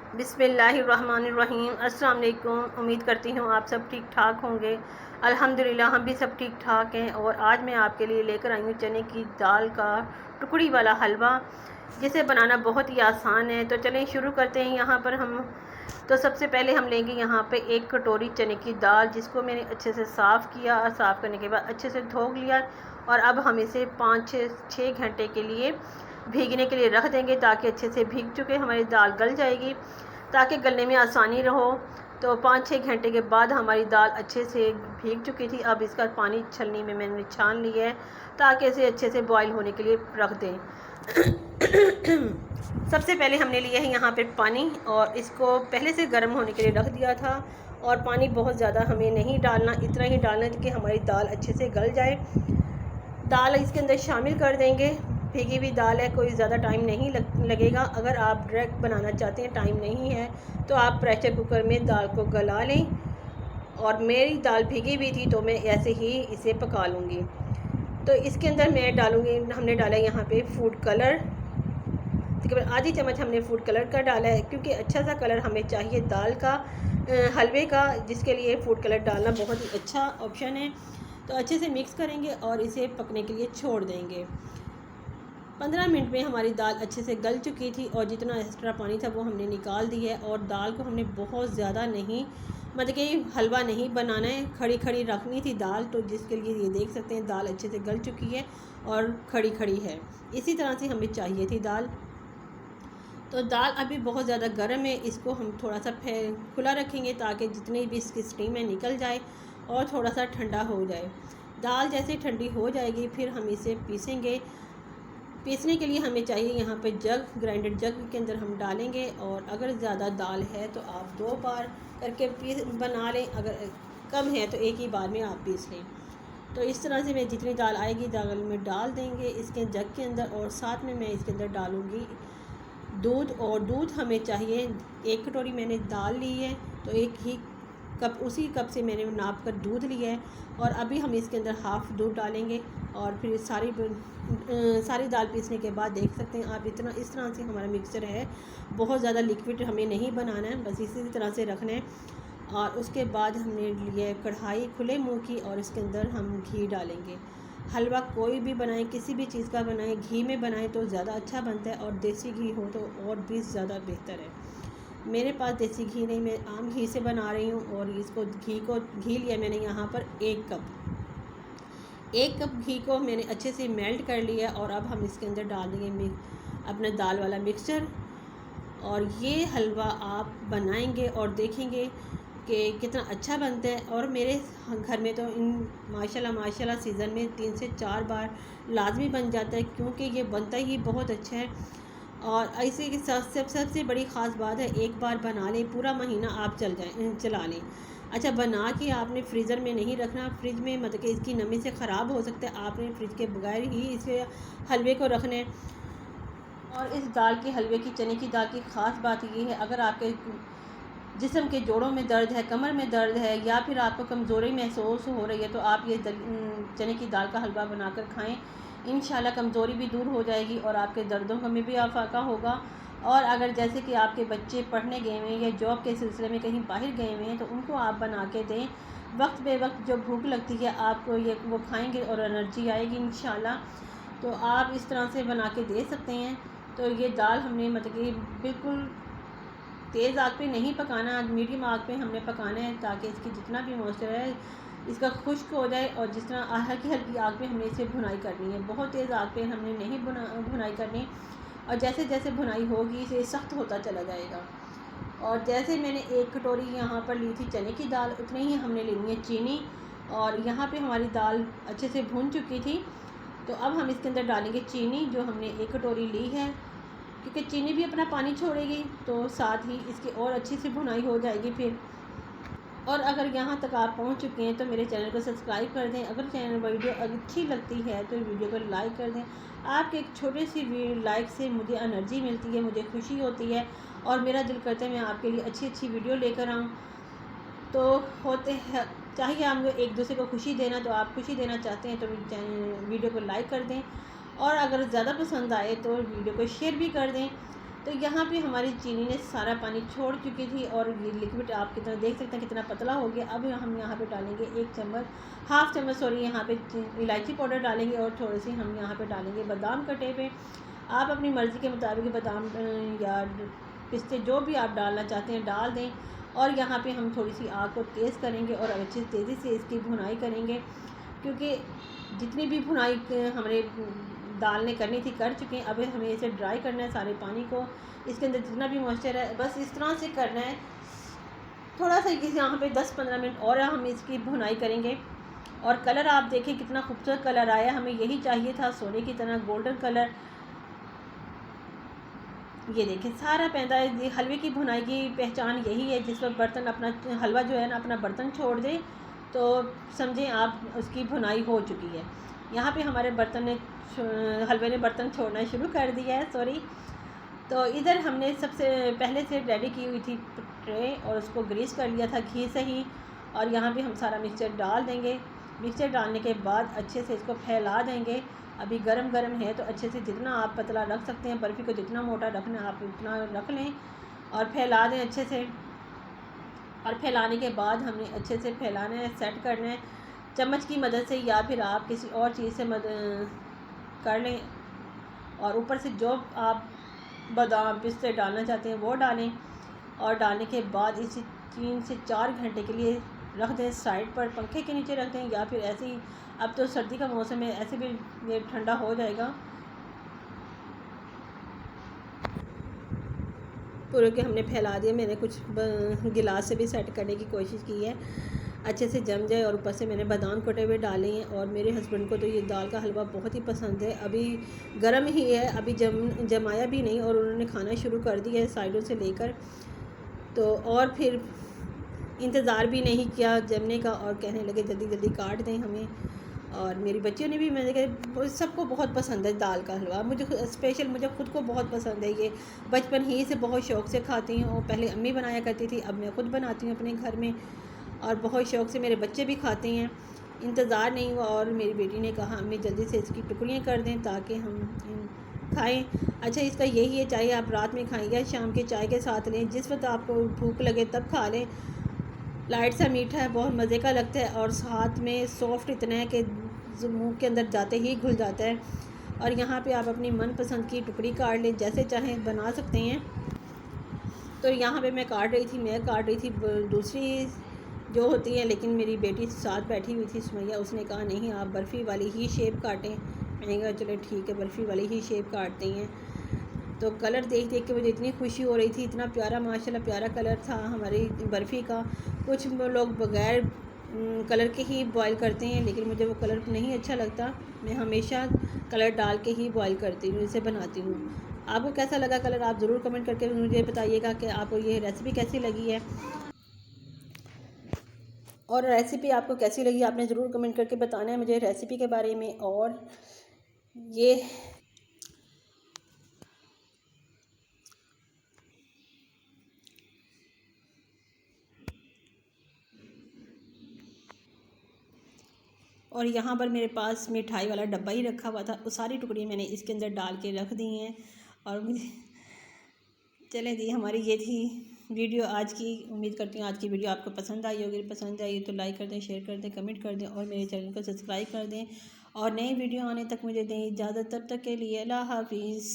बिस्मिल्लाहिर्रहमानिर्रहीम। अस्सलाम वालेकुम। उम्मीद करती हूँ आप सब ठीक ठाक होंगे। अल्हम्दुलिल्लाह हम भी सब ठीक ठाक हैं। और आज मैं आपके लिए लेकर आई हूँ चने की दाल का टुकड़ी वाला हलवा, जिसे बनाना बहुत ही आसान है। तो चलें शुरू करते हैं। यहाँ पर हम तो सबसे पहले हम लेंगे यहाँ पे 1 कटोरी चने की दाल, जिसको मैंने अच्छे से साफ़ किया और साफ़ करने के बाद अच्छे से धो लिया। और अब हम इसे 5-6 घंटे के लिए भीगने के लिए रख देंगे, ताकि अच्छे से भीग चुके हमारी दाल गल जाएगी, ताकि गलने में आसानी रहो। तो 5-6 घंटे के बाद हमारी दाल अच्छे से भीग चुकी थी। अब इसका पानी छलनी में मैंने छान लिया है, ताकि इसे अच्छे से बॉईल होने के लिए रख दें। सबसे पहले हमने लिया है यहाँ पे पानी, और इसको पहले से गर्म होने के लिए रख दिया था। और पानी बहुत ज़्यादा हमें नहीं डालना, इतना ही डालना कि हमारी दाल अच्छे से गल जाए। दाल इसके अंदर शामिल कर देंगे। भीगी हुई दाल है, कोई ज़्यादा टाइम नहीं लगेगा। अगर आप डायरेक्ट बनाना चाहते हैं, टाइम नहीं है, तो आप प्रेशर कुकर में दाल को गला लें। और मेरी दाल भीगी हुई थी, तो मैं ऐसे ही इसे पका लूँगी। तो इसके अंदर मैं डालूँगी, हमने डाला यहाँ पे फूड कलर, तकरीबन आधी चम्मच हमने फूड कलर का डाला है, क्योंकि अच्छा सा कलर हमें चाहिए दाल का, हलवे का, जिसके लिए फूड कलर डालना बहुत ही अच्छा ऑप्शन है। तो अच्छे से मिक्स करेंगे और इसे पकने के लिए छोड़ देंगे। 15 मिनट में हमारी दाल अच्छे से गल चुकी थी, और जितना एक्स्ट्रा पानी था वो हमने निकाल दिया है। और दाल को हमने बहुत ज़्यादा नहीं, मतलब कि हलवा नहीं बनाना है, खड़ी खड़ी रखनी थी दाल। तो जिसके लिए ये देख सकते हैं दाल अच्छे से गल चुकी है और खड़ी खड़ी है। इसी तरह से हमें चाहिए थी दाल। तो दाल अभी बहुत ज़्यादा गर्म है, इसको हम थोड़ा सा खुला रखेंगे, ताकि जितनी भी इसकी स्टीम है निकल जाए और थोड़ा सा ठंडा हो जाए। दाल जैसे ठंडी हो जाएगी, फिर हम इसे पीसेंगे। पीसने के लिए हमें चाहिए यहाँ पे जग, ग्राइंडर जग के अंदर हम डालेंगे। और अगर ज़्यादा दाल है तो आप 2 बार करके पीस बना लें, अगर कम है तो एक ही बार में आप पीस लें। तो इस तरह से मैं जितनी दाल आएगी दाल में डाल देंगे इसके जग के अंदर। और साथ में मैं इसके अंदर डालूँगी दूध। और दूध हमें चाहिए, 1 कटोरी मैंने दाल ली है, तो 1 ही कप, उसी कप से मैंने नाप कर दूध लिया है। और अभी हम इसके अंदर हाफ़ दूध डालेंगे। और फिर सारी दाल पीसने के बाद देख सकते हैं आप, इतना इस तरह से हमारा मिक्सचर है। बहुत ज़्यादा लिक्विड हमें नहीं बनाना है, बस इसी तरह से रखना है। और उसके बाद हमने लिए कढ़ाई खुले मुँह की, और इसके अंदर हम घी डालेंगे। हलवा कोई भी बनाएं, किसी भी चीज़ का बनाएं, घी में बनाएं तो ज़्यादा अच्छा बनता है, और देसी घी हो तो और भी ज़्यादा बेहतर है। मेरे पास देसी घी नहीं, मैं आम घी से बना रही हूँ। और इसको घी लिया मैंने यहाँ पर 1 कप घी को मैंने अच्छे से मेल्ट कर लिया। और अब हम इसके अंदर डाल देंगे अपना दाल वाला मिक्सचर। और ये हलवा आप बनाएंगे और देखेंगे कि कितना अच्छा बनता है। और मेरे घर में तो माशाल्लाह सीज़न में 3 से 4 बार लाजमी बन जाता है, क्योंकि ये बनता ही बहुत अच्छा है। और ऐसे के साथ सबसे बड़ी ख़ास बात है, एक बार बना लें पूरा महीना आप चला लें। अच्छा, बना के आपने फ्रीज़र में नहीं रखना, फ्रिज में मतलब कि इसकी नमी से ख़राब हो सकता है। आपने फ्रिज के बगैर ही इसे हलवे को रखना है। और इस दाल के हलवे की, चने की दाल की ख़ास बात ये है, अगर आपके जिस्म के जोड़ों में दर्द है, कमर में दर्द है, या फिर आपको कमज़ोरी महसूस हो रही है, तो आप ये चने की दाल का हलवा बनाकर खाएं। इंशाल्लाह कमज़ोरी भी दूर हो जाएगी और आपके दर्दों का में भी आफाका होगा। और अगर जैसे कि आपके बच्चे पढ़ने गए हुए हैं या जॉब के सिलसिले में कहीं बाहर गए हुए हैं, तो उनको आप बना के दें। वक्त बे वक्त जो भूख लगती है आपको, ये वो खाएँगे और एनर्जी आएगी इंशाल्लाह। तो आप इस तरह से बना के दे सकते हैं। तो ये दाल हमने मतलब कि बिल्कुल तेज़ आग पे नहीं पकाना, मीडियम आग पे हमने पकाना है, ताकि इसकी जितना भी मॉइस्चर है इसका खुश्क हो जाए। और जिस तरह हल्की हल्की आग पे हमने इसे भुनाई करनी है, बहुत तेज़ आग पे हमने नहीं भुनाई करनी। और जैसे जैसे भुनाई होगी इसे सख्त होता चला जाएगा। और जैसे मैंने 1 कटोरी यहाँ पर ली थी चने की दाल, उतनी ही हमने लेनी है चीनी। और यहाँ पे हमारी दाल अच्छे से भुन चुकी थी, तो अब हम इसके अंदर डालेंगे चीनी, जो हमने 1 कटोरी ली है। क्योंकि चीनी भी अपना पानी छोड़ेगी, तो साथ ही इसकी और अच्छी सी भुनाई हो जाएगी फिर। और अगर यहाँ तक आप पहुँच चुके हैं तो मेरे चैनल को सब्सक्राइब कर दें। अगर चैनल वीडियो अच्छी लगती है तो वीडियो को लाइक कर दें। आपके एक छोटे सी लाइक से मुझे एनर्जी मिलती है, मुझे खुशी होती है, और मेरा दिल करता है मैं आपके लिए अच्छी अच्छी वीडियो लेकर आऊँ। तो होते हैं, चाहिए हम एक दूसरे को खुशी देना, तो आप खुशी देना चाहते हैं तो वीडियो को लाइक कर दें। और अगर ज़्यादा पसंद आए तो वीडियो को शेयर भी कर दें, तो यहाँ पे हमारी चीनी ने सारा पानी छोड़ चुकी थी और ये लिक्विड आप कितना देख सकते हैं कितना पतला हो गया। अब हम यहाँ पे डालेंगे 1 चम्मच, हाफ़ चम्मच सॉरी, यहाँ पे इलायची पाउडर डालेंगे और थोड़ी सी हम यहाँ पे डालेंगे बादाम कटे पे। आप अपनी मर्ज़ी के मुताबिक बादाम या पिस्ते जो भी आप डालना चाहते हैं डाल दें। और यहाँ पे हम थोड़ी सी आग को तेज़ करेंगे और अच्छी तेज़ी से इसकी भुनाई करेंगे, क्योंकि जितनी भी भुनाई हमारे दाल ने करनी थी कर चुके हैं। अब हमें इसे ड्राई करना है सारे पानी को, इसके अंदर जितना भी मॉइस्चर है बस इस तरह से करना है। थोड़ा सा यहाँ पे 10-15 मिनट और हम इसकी भुनाई करेंगे। और कलर आप देखें कितना खूबसूरत कलर आया, हमें यही चाहिए था, सोने की तरह गोल्डन कलर। ये देखें सारा पैदा है। हलवे की भुनाई की पहचान यही है, जिस पर बर्तन अपना हलवा जो है ना अपना बर्तन छोड़ दे तो समझें आप उसकी भुनाई हो चुकी है। यहाँ पे हमारे बर्तन ने हलवे ने बर्तन छोड़ना शुरू कर दिया है, सॉरी। तो इधर हमने सबसे पहले से रेडी की हुई थी ट्रे और उसको ग्रीस कर लिया था घी से ही। और यहाँ पे हम सारा मिक्सचर डाल देंगे। मिक्सचर डालने के बाद अच्छे से इसको फैला देंगे। अभी गरम गरम है तो अच्छे से जितना आप पतला रख सकते हैं, बर्फ़ी को जितना मोटा रखना है आप उतना रख लें और फैला दें अच्छे से। और फैलाने के बाद हमने अच्छे से फैलाना है, सेट करना है चम्मच की मदद से, या फिर आप किसी और चीज़ से मदद कर लें। और ऊपर से जो आप बादाम पिस्ते डालना चाहते हैं वो डालें। और डालने के बाद इसे 3 से 4 घंटे के लिए रख दें साइड पर, पंखे के नीचे रख दें, या फिर ऐसे ही, अब तो सर्दी का मौसम है ऐसे भी ये ठंडा हो जाएगा। पूरे के हमने फैला दिया। मैंने कुछ गिलास से भी सेट करने की कोशिश की है अच्छे से जम जाए। और ऊपर से मैंने बादाम कटे हुए डाले हैं। और मेरे हस्बैंड को तो ये दाल का हलवा बहुत ही पसंद है। अभी गर्म ही है, अभी जमाया भी नहीं और उन्होंने खाना शुरू कर दिया है साइडों से लेकर। तो और फिर इंतज़ार भी नहीं किया जमने का और कहने लगे जल्दी जल्दी काट दें हमें। और मेरी बच्चियों ने भी, मैंने कहा सबको बहुत पसंद है दाल का हलवा, मुझे स्पेशल मुझे ख़ुद को बहुत पसंद है। ये बचपन ही से बहुत शौक़ से खाती हूँ। पहले अम्मी बनाया करती थी, अब मैं ख़ुद बनाती हूँ अपने घर में और बहुत शौक़ से मेरे बच्चे भी खाते हैं। इंतज़ार नहीं हुआ और मेरी बेटी ने कहा अम्मी जल्दी से इसकी टुकड़ियाँ कर दें ताकि हम खाएं। अच्छा, इसका यही है, चाहे आप रात में खाएं या शाम के चाय के साथ लें, जिस वक्त आपको भूख लगे तब खा लें। लाइट सा मीठा है, बहुत मज़े का लगता है और साथ में सॉफ्ट इतना है कि मुंह के अंदर जाते ही घुल जाता है। और यहाँ पे आप अपनी मनपसंद की टुकड़ी काट लें, जैसे चाहें बना सकते हैं। तो यहाँ पे मैं काट रही थी दूसरी जो होती है, लेकिन मेरी बेटी साथ बैठी हुई थी सुमैया, उसने कहा नहीं आप बर्फ़ी वाली ही शेप काटें। मैंने कहा चलो ठीक है बर्फ़ी वाली ही शेप काटते हैं। तो कलर देख देख के मुझे इतनी खुशी हो रही थी, इतना प्यारा माशाल्लाह प्यारा कलर था हमारी बर्फ़ी का। कुछ लोग बग़ैर कलर के ही बॉयल करते हैं, लेकिन मुझे वो कलर नहीं अच्छा लगता। मैं हमेशा कलर डाल के ही बॉयल करती हूँ, इसे बनाती हूँ। आपको कैसा लगा कलर आप ज़रूर कमेंट करके मुझे बताइएगा कि आपको ये रेसिपी कैसी लगी है। और रेसिपी आपको कैसी लगी आपने ज़रूर कमेंट करके बताना है मुझे रेसिपी के बारे में। और ये और यहाँ पर मेरे पास मिठाई वाला डब्बा ही रखा हुआ था, वो सारी टुकड़ियाँ मैंने इसके अंदर डाल के रख दी हैं। और मुझे चले दी हमारी ये थी वीडियो आज की। उम्मीद करती हूँ आज की वीडियो आपको पसंद आई होगी। पसंद आई तो लाइक कर दें, शेयर कर दें, कमेंट कर दें और मेरे चैनल को सब्सक्राइब कर दें। और नई वीडियो आने तक मुझे दें इजाज़त, तब तक के लिए अल्लाह हाफिज़।